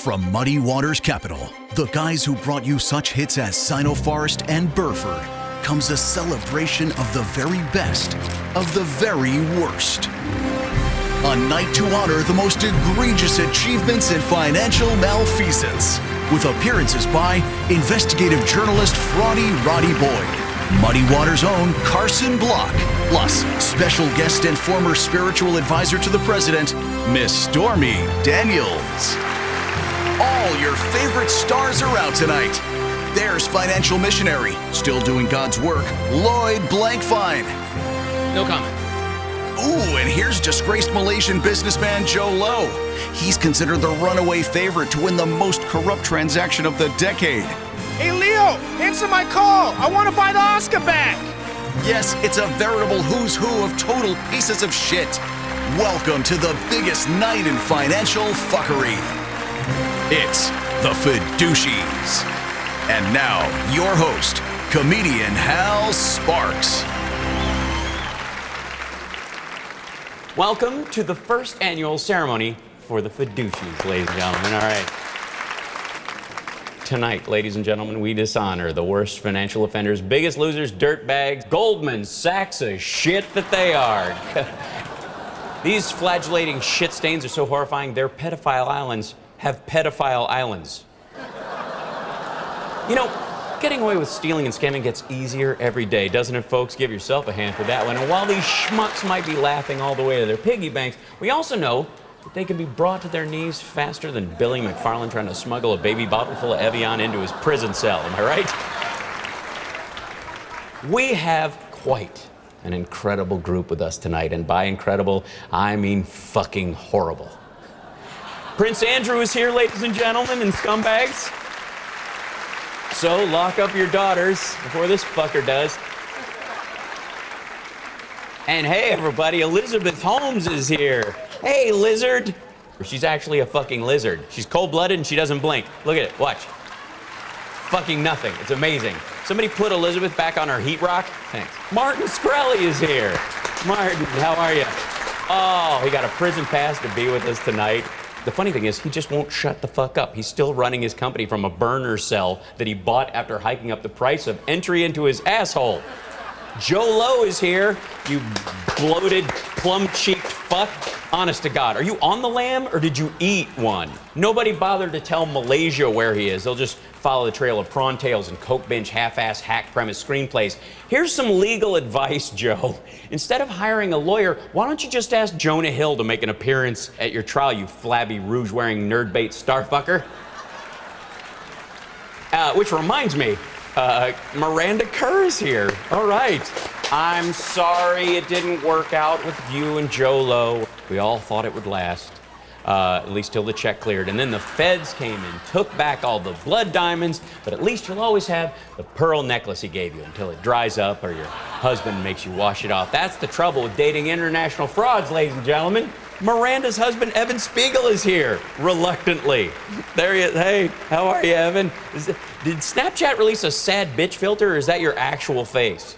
From Muddy Waters Capital, the guys who brought you such hits as Sino-Forest and Burford, comes a celebration of the very best of the very worst. A night to honor the most egregious achievements in financial malfeasance, with appearances by investigative journalist Fraudy Roddy Boyd, Muddy Waters' own Carson Block, plus special guest and former spiritual advisor to the president, Miss Stormy Daniels. All your favorite stars are out tonight. There's financial missionary, still doing God's work, Lloyd Blankfein. No comment. Ooh, and here's disgraced Malaysian businessman Joe Low. He's considered the runaway favorite to win the most corrupt transaction of the decade. Hey, Leo, answer my call. I want to buy the Oscar back. Yes, it's a veritable who's who of total pieces of shit. Welcome to the biggest night in financial fuckery. It's the Fidouchies. And now, your host, comedian Hal Sparks. Welcome to the first annual ceremony for the Fidouchies, ladies and gentlemen. All right. Tonight, ladies and gentlemen, we dishonor the worst financial offenders, biggest losers, dirtbags, Goldman Sachs of shit that they are. These flagellating shit stains are so horrifying, their pedophile islands have pedophile islands. You know, getting away with stealing and scamming gets easier every day, doesn't it, folks? Give yourself a hand for that one. And while these schmucks might be laughing all the way to their piggy banks, we also know that they can be brought to their knees faster than Billy McFarland trying to smuggle a baby bottle full of Evian into his prison cell. Am I right? We have quite an incredible group with us tonight, and by incredible, I mean fucking horrible. Prince Andrew is here, ladies and gentlemen, and scumbags. So lock up your daughters before this fucker does. And hey, everybody, Elizabeth Holmes is here. Hey, lizard. She's actually a fucking lizard. She's cold-blooded and she doesn't blink. Look at it, watch. Fucking nothing, it's amazing. Somebody put Elizabeth back on her heat rock. Thanks. Martin Shkreli is here. Martin, how are you? Oh, he got a prison pass to be with us tonight. The funny thing is, he just won't shut the fuck up. He's still running his company from a burner cell that he bought after hiking up the price of entry into his asshole. Joe Low is here, you bloated, plum-cheeked fuck. Honest to God, are you on the lam or did you eat one? Nobody bothered to tell Malaysia where he is. They'll just follow the trail of prawn tails and coke binge half-ass hack premise screenplays. Here's some legal advice, Joe. Instead of hiring a lawyer, why don't you just ask Jonah Hill to make an appearance at your trial, you flabby, rouge-wearing, nerd-bait starfucker? Which reminds me, Miranda Kerr is here. All right. I'm sorry it didn't work out with you and Joe Low. We all thought it would last, at least till the check cleared. And then the feds came and took back all the blood diamonds, but at least you'll always have the pearl necklace he gave you until it dries up or your husband makes you wash it off. That's the trouble with dating international frauds, ladies and gentlemen. Miranda's husband, Evan Spiegel, is here, reluctantly. There he is. Hey, how are you, Evan? Did Snapchat release a sad bitch filter, or is that your actual face?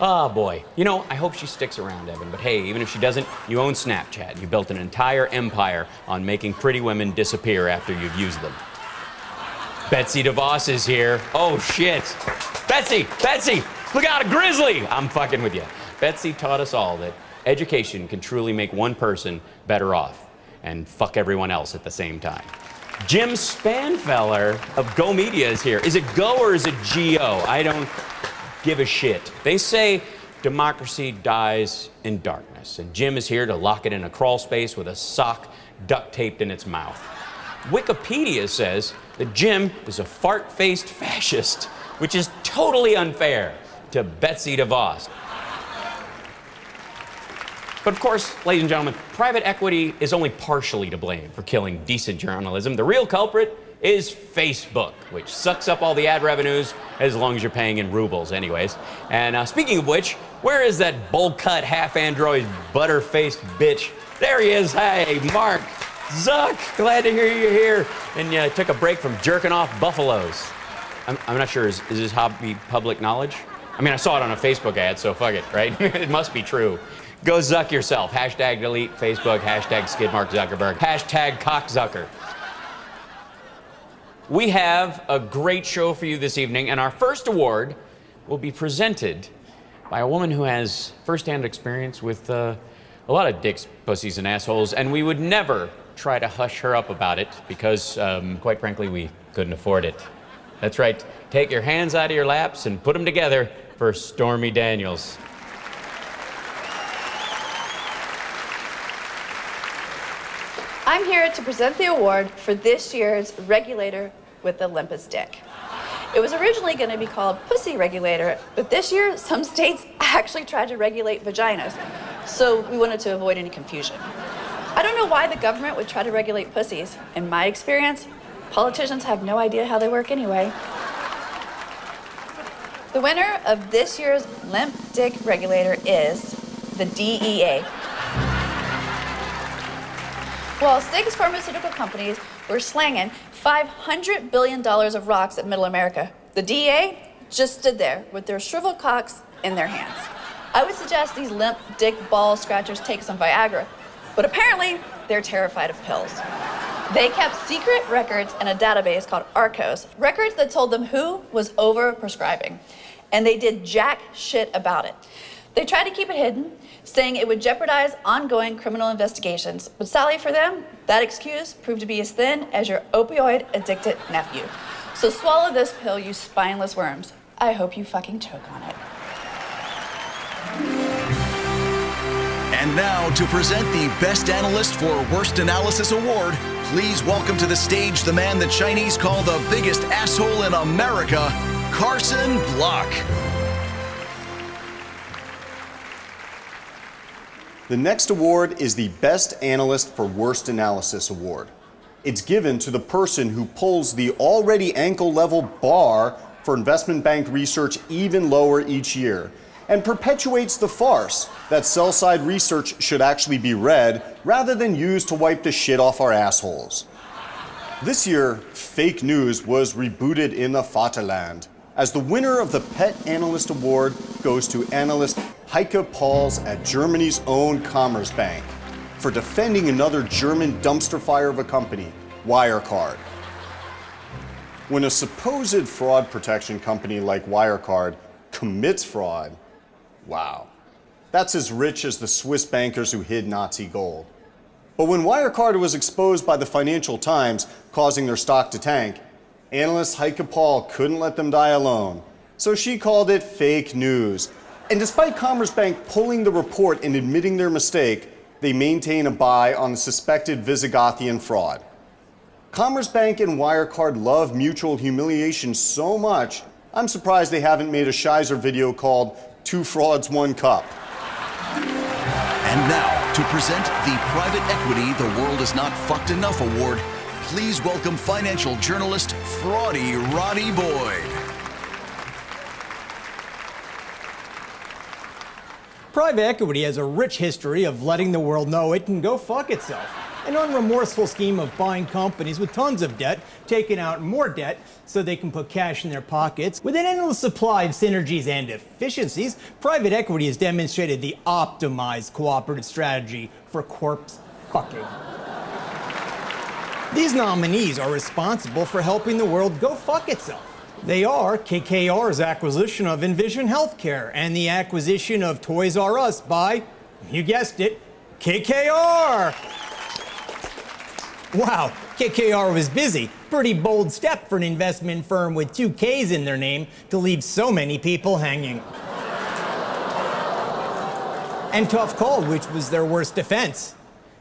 Oh, boy. You know, I hope she sticks around, Evan. But hey, even if she doesn't, you own Snapchat. You built an entire empire on making pretty women disappear after you've used them. Betsy DeVos is here. Oh, shit. Betsy, look out, a grizzly. I'm fucking with you. Betsy taught us all that education can truly make one person better off and fuck everyone else at the same time. Jim Spanfeller of Go Media is here. Is it Go or is it G-O? I don't give a shit. They say democracy dies in darkness, and Jim is here to lock it in a crawl space with a sock duct taped in its mouth. Wikipedia says that Jim is a fart-faced fascist, which is totally unfair to Betsy DeVos. But of course, ladies and gentlemen, private equity is only partially to blame for killing decent journalism. The real culprit is Facebook, which sucks up all the ad revenues as long as you're paying in rubles anyways. And speaking of which, where is that bowl-cut, half-android, butter-faced bitch? There he is. Hey, Mark Zuck, glad to hear you're here. And you took a break from jerking off buffaloes. I'm not sure, is this hobby public knowledge? I mean, I saw it on a Facebook ad, so fuck it, right? It must be true. Go Zuck yourself. Hashtag delete Facebook, hashtag Skidmark Zuckerberg, hashtag cockzucker. We have a great show for you this evening, and our first award will be presented by a woman who has firsthand experience with a lot of dicks, pussies, and assholes, and we would never try to hush her up about it because, quite frankly, we couldn't afford it. That's right. Take your hands out of your laps and put them together for Stormy Daniels. I'm here to present the award for this year's Regulator with the Limpest Dick. It was originally going to be called Pussy Regulator, but this year some states actually tried to regulate vaginas, so we wanted to avoid any confusion. I don't know why the government would try to regulate pussies. In my experience, politicians have no idea how they work anyway. The winner of this year's Limp Dick Regulator is the DEA. While 6 pharmaceutical companies were slanging $500 billion of rocks at Middle America, the DEA just stood there with their shriveled cocks in their hands. I would suggest these limp dick ball scratchers take some Viagra, but apparently they're terrified of pills. They kept secret records in a database called Arcos, records that told them who was over-prescribing, and they did jack shit about it. They tried to keep it hidden, saying it would jeopardize ongoing criminal investigations. But sadly for them, that excuse proved to be as thin as your opioid-addicted nephew. So swallow this pill, you spineless worms. I hope you fucking choke on it. And now, to present the Best Analyst for Worst Analysis Award, please welcome to the stage the man the Chinese call the biggest asshole in America, Carson Block. The next award is the Best Analyst for Worst Analysis Award. It's given to the person who pulls the already ankle-level bar for investment bank research even lower each year and perpetuates the farce that sell-side research should actually be read rather than used to wipe the shit off our assholes. This year, fake news was rebooted in the Vaterland, as the winner of the Pet Analyst Award goes to analyst Heike Pauls at Germany's own Commerzbank for defending another German dumpster fire of a company, Wirecard. When a supposed fraud protection company like Wirecard commits fraud, wow, that's as rich as the Swiss bankers who hid Nazi gold. But when Wirecard was exposed by the Financial Times, causing their stock to tank, analyst Heike Paul couldn't let them die alone, so she called it fake news. And despite Commerzbank pulling the report and admitting their mistake, they maintain a buy on the suspected Visigothian fraud. Commerzbank and Wirecard love mutual humiliation so much, I'm surprised they haven't made a Shizer video called Two Frauds, One Cup. And now, to present the Private Equity The World Is Not Fucked Enough Award, please welcome financial journalist Fraudy Roddy Boyd. Private equity has a rich history of letting the world know it can go fuck itself. An unremorseful scheme of buying companies with tons of debt, taking out more debt so they can put cash in their pockets. With an endless supply of synergies and efficiencies, private equity has demonstrated the optimized cooperative strategy for corpse fucking. These nominees are responsible for helping the world go fuck itself. They are KKR's acquisition of Envision Healthcare and the acquisition of Toys R Us by, you guessed it, KKR. Wow, KKR was busy. Pretty bold step for an investment firm with 2 Ks in their name to leave so many people hanging. And tough call, which was their worst defense.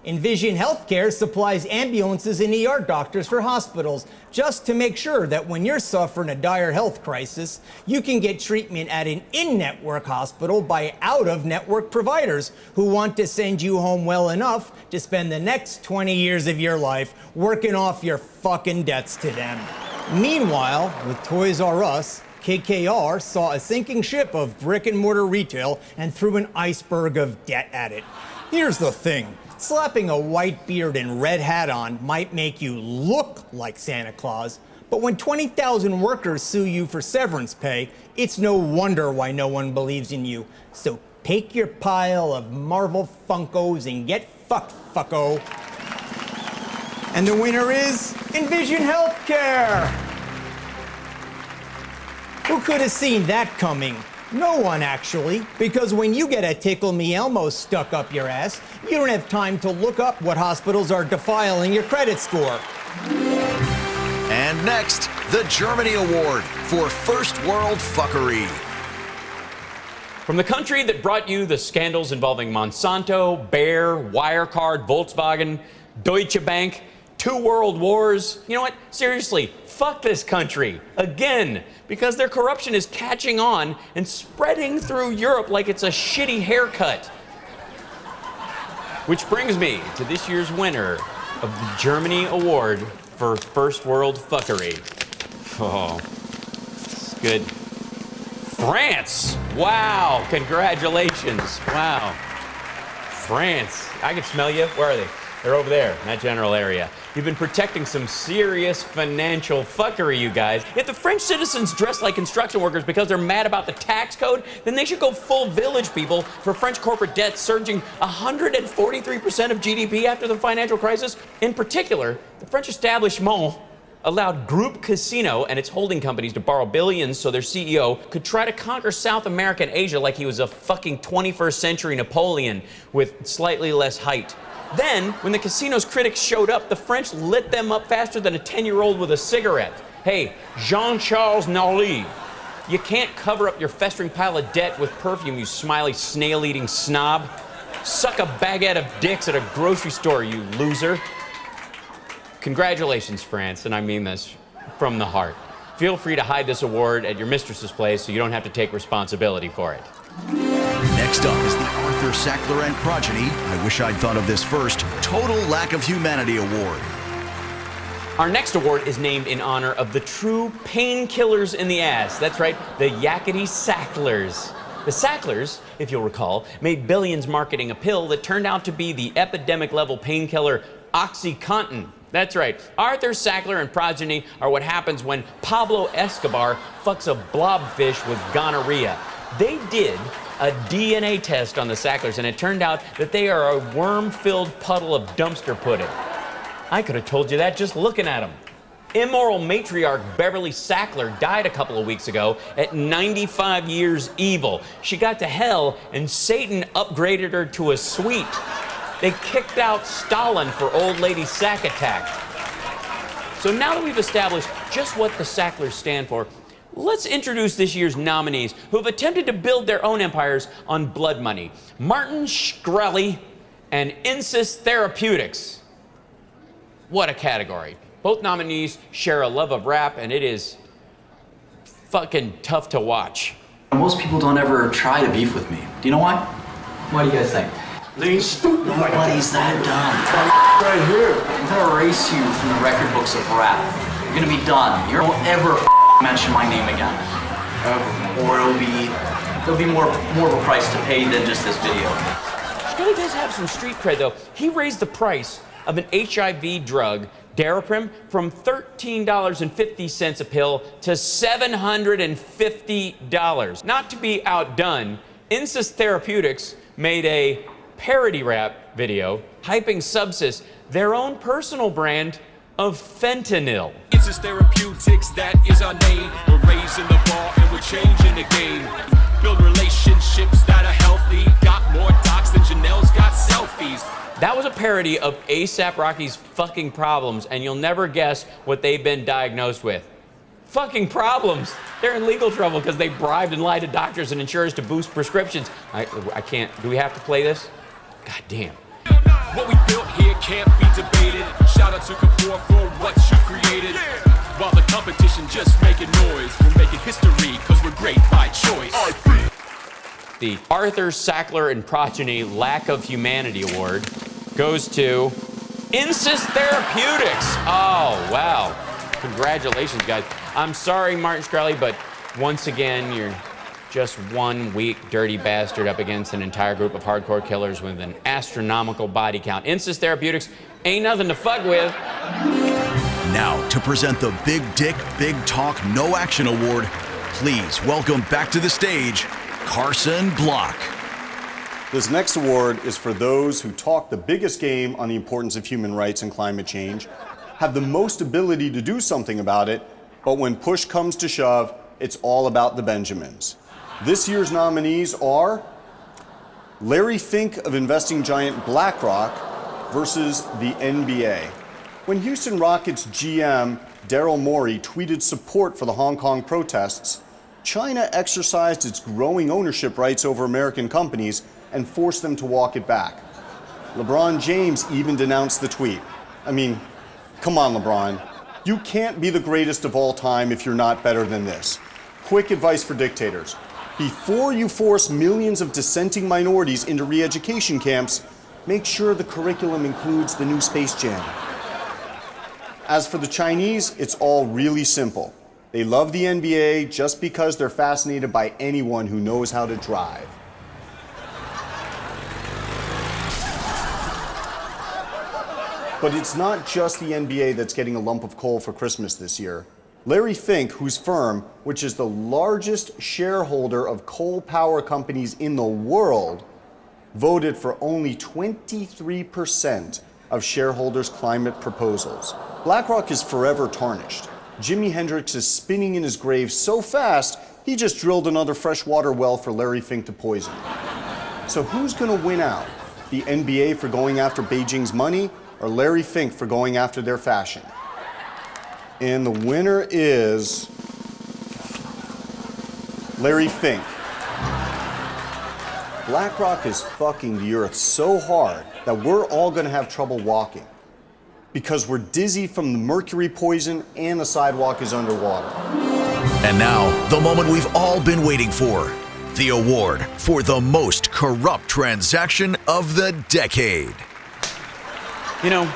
Envision Healthcare supplies ambulances and ER doctors for hospitals just to make sure that when you're suffering a dire health crisis, you can get treatment at an in-network hospital by out-of-network providers who want to send you home well enough to spend the next 20 years of your life working off your fucking debts to them. Meanwhile, with Toys R Us, KKR saw a sinking ship of brick-and-mortar retail and threw an iceberg of debt at it. Here's the thing. Slapping a white beard and red hat on might make you look like Santa Claus, but when 20,000 workers sue you for severance pay, it's no wonder why no one believes in you. So take your pile of Marvel Funkos and get fucked, fucko. And the winner is Envision Healthcare! Who could have seen that coming? No one, actually, because when you get a Tickle Me Elmo stuck up your ass, you don't have time to look up what hospitals are defiling your credit score. And next, the Germany Award for First World Fuckery. From the country that brought you the scandals involving Monsanto, Bayer, Wirecard, Volkswagen, Deutsche Bank, 2 world wars. You know what? Seriously, fuck this country again, because their corruption is catching on and spreading through Europe like it's a shitty haircut. Which brings me to this year's winner of the Germany Award for First World Fuckery. Oh, it's good. France! Wow, congratulations. Wow. France. I can smell you. Where are they? They're over there, in that general area. You've been protecting some serious financial fuckery, you guys. If the French citizens dress like construction workers because they're mad about the tax code, then they should go full village people for French corporate debt surging 143% of GDP after the financial crisis. In particular, the French establishment allowed Groupe Casino and its holding companies to borrow billions so their CEO could try to conquer South America and Asia like he was a fucking 21st century Napoleon with slightly less height. Then, when the casino's critics showed up, the French lit them up faster than a 10-year-old with a cigarette. Hey, Jean-Charles Nolly, you can't cover up your festering pile of debt with perfume, you smiley, snail-eating snob. Suck a baguette of dicks at a grocery store, you loser. Congratulations, France, and I mean this from the heart. Feel free to hide this award at your mistress's place so you don't have to take responsibility for it. Next up is the Arthur Sackler and progeny, I wish I'd thought of this first, Total Lack of Humanity Award. Our next award is named in honor of the true painkillers in the ass. That's right, the yakety Sacklers. The Sacklers, if you'll recall, made billions marketing a pill that turned out to be the epidemic-level painkiller OxyContin. That's right, Arthur Sackler and progeny are what happens when Pablo Escobar fucks a blobfish with gonorrhea. They did a DNA test on the Sacklers, and it turned out that they are a worm-filled puddle of dumpster pudding. I could have told you that just looking at them. Immoral matriarch Beverly Sackler died a couple of weeks ago at 95 years evil. She got to hell, and Satan upgraded her to a suite. They kicked out Stalin for old lady sack attack. So now that we've established just what the Sacklers stand for, let's introduce this year's nominees who have attempted to build their own empires on blood money. Martin Shkreli and Insys Therapeutics. What a category. Both nominees share a love of rap, and it is fucking tough to watch. Most people don't ever try to beef with me. Do you know why? What do you guys think? Nobody's that dumb. Right here. I'm gonna erase you from the record books of rap. You're gonna be done. You won't ever mention my name again. Or there'll be more of a price to pay than just this video. Shkreli does have some street cred, though. He raised the price of an HIV drug, Daraprim, from $13.50 a pill to $750. Not to be outdone, Insys Therapeutics made a parody rap video hyping Subsys, their own personal brand of fentanyl. Insys Therapeutics, that is our name. We're raising the bar and we're changing the game. Build relationships that are healthy. Got more docs than Janelle's got selfies. That was a parody of A$AP Rocky's fucking problems, and you'll never guess what they've been diagnosed with. Fucking problems. They're in legal trouble because they bribed and lied to doctors and insurers to boost prescriptions. I can't. Do we have to play this? God damn. What we built here can't be debated. Shout out to Kapoor for what you created. While the competition just making noise, we're making history because we're great by choice. The Arthur Sackler and Progeny Lack of Humanity Award goes to Insys Therapeutics. Oh, wow. Congratulations, guys. I'm sorry, Martin Shkreli, but once again, you're just one weak, dirty bastard up against an entire group of hardcore killers with an astronomical body count. Insys Therapeutics ain't nothing to fuck with. Now, to present the Big Dick, Big Talk, No Action Award, please welcome back to the stage, Carson Block. This next award is for those who talk the biggest game on the importance of human rights and climate change, have the most ability to do something about it, but when push comes to shove, it's all about the Benjamins. This year's nominees are Larry Fink of investing giant BlackRock versus the NBA. When Houston Rockets GM Daryl Morey tweeted support for the Hong Kong protests, China exercised its growing ownership rights over American companies and forced them to walk it back. LeBron James even denounced the tweet. I mean, come on, LeBron. You can't be the greatest of all time if you're not better than this. Quick advice for dictators. Before you force millions of dissenting minorities into re-education camps, make sure the curriculum includes the new Space Jam. As for the Chinese, it's all really simple. They love the NBA just because they're fascinated by anyone who knows how to drive. But it's not just the NBA that's getting a lump of coal for Christmas this year. Larry Fink, whose firm, which is the largest shareholder of coal power companies in the world, voted for only 23% of shareholders' climate proposals. BlackRock is forever tarnished. Jimi Hendrix is spinning in his grave so fast, he just drilled another freshwater well for Larry Fink to poison. So who's going to win out? The NBA for going after Beijing's money, or Larry Fink for going after their fashion? And the winner is Larry Fink. BlackRock is fucking the earth so hard that we're all gonna have trouble walking because we're dizzy from the mercury poison and the sidewalk is underwater. And now, the moment we've all been waiting for. The award for the most corrupt transaction of the decade. You know,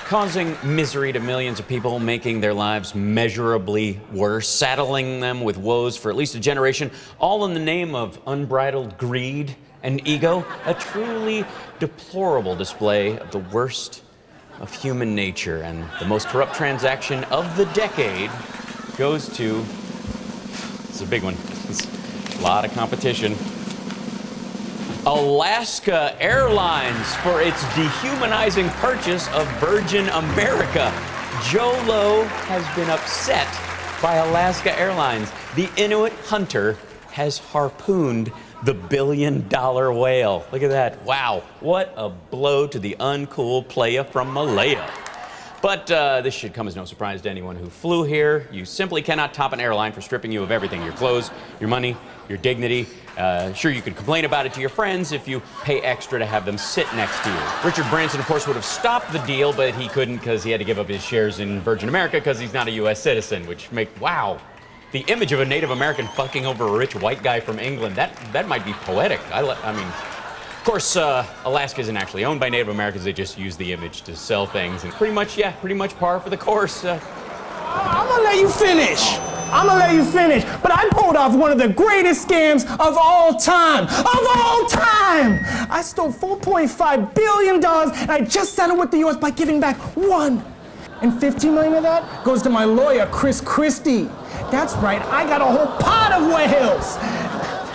causing misery to millions of people, making their lives measurably worse, saddling them with woes for at least a generation, all in the name of unbridled greed and ego. A truly deplorable display of the worst of human nature. And the most corrupt transaction of the decade goes to, it's a big one, it's a lot of competition, Alaska Airlines for its dehumanizing purchase of Virgin America. Joe Low has been upset by Alaska Airlines. The Inuit hunter has harpooned the billion-dollar whale. Look at that. Wow. What a blow to the uncool playa from Malaya. But this should come as no surprise to anyone who flew here. You simply cannot top an airline for stripping you of everything. Your clothes, your money, your dignity. Sure, you could complain about it to your friends if you pay extra to have them sit next to you. Richard Branson, of course, would have stopped the deal, but he couldn't because he had to give up his shares in Virgin America because he's not a U.S. citizen, which wow. The image of a Native American fucking over a rich white guy from England, that might be poetic. I mean, of course, Alaska isn't actually owned by Native Americans. They just use the image to sell things. And pretty much par for the course. I'm gonna let you finish. But I pulled off one of the greatest scams of all time. I stole $4.5 billion, and I just settled with the U.S. by giving back $1. And $15 million of that goes to my lawyer, Chris Christie. That's right, I got a whole pot of whales.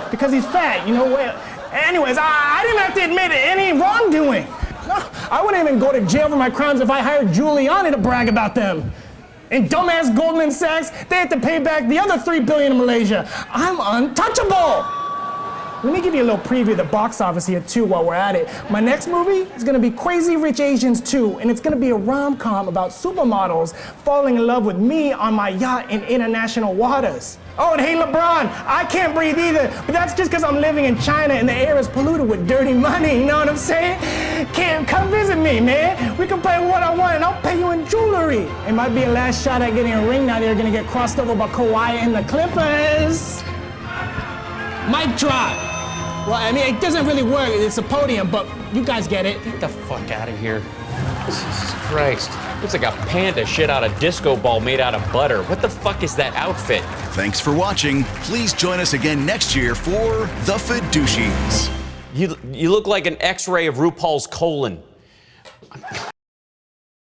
Because he's fat, you know, whale. Anyways, I didn't have to admit any wrongdoing. No, I wouldn't even go to jail for my crimes if I hired Giuliani to brag about them. And dumbass Goldman Sachs, they had to pay back the other $3 billion in Malaysia. I'm untouchable. Let me give you a little preview of the box office here too while we're at it. My next movie is gonna be Crazy Rich Asians 2, and it's gonna be a rom-com about supermodels falling in love with me on my yacht in international waters. Oh, and hey LeBron, I can't breathe either, but that's just because I'm living in China and the air is polluted with dirty money, you know what I'm saying? Come visit me, man. We can play one-on-one and I'll pay you in jewelry. It might be a last shot at getting a ring now. They're gonna get crossed over by Kawhi and the Clippers. Mic drop. Well, I mean, it doesn't really work. It's a podium, but you guys get it. Get the fuck out of here. Jesus Christ. Looks like a panda shit out a disco ball made out of butter. What the fuck is that outfit? Thanks for watching. Please join us again next year for The Fidouchies. You look like an X-ray of RuPaul's colon.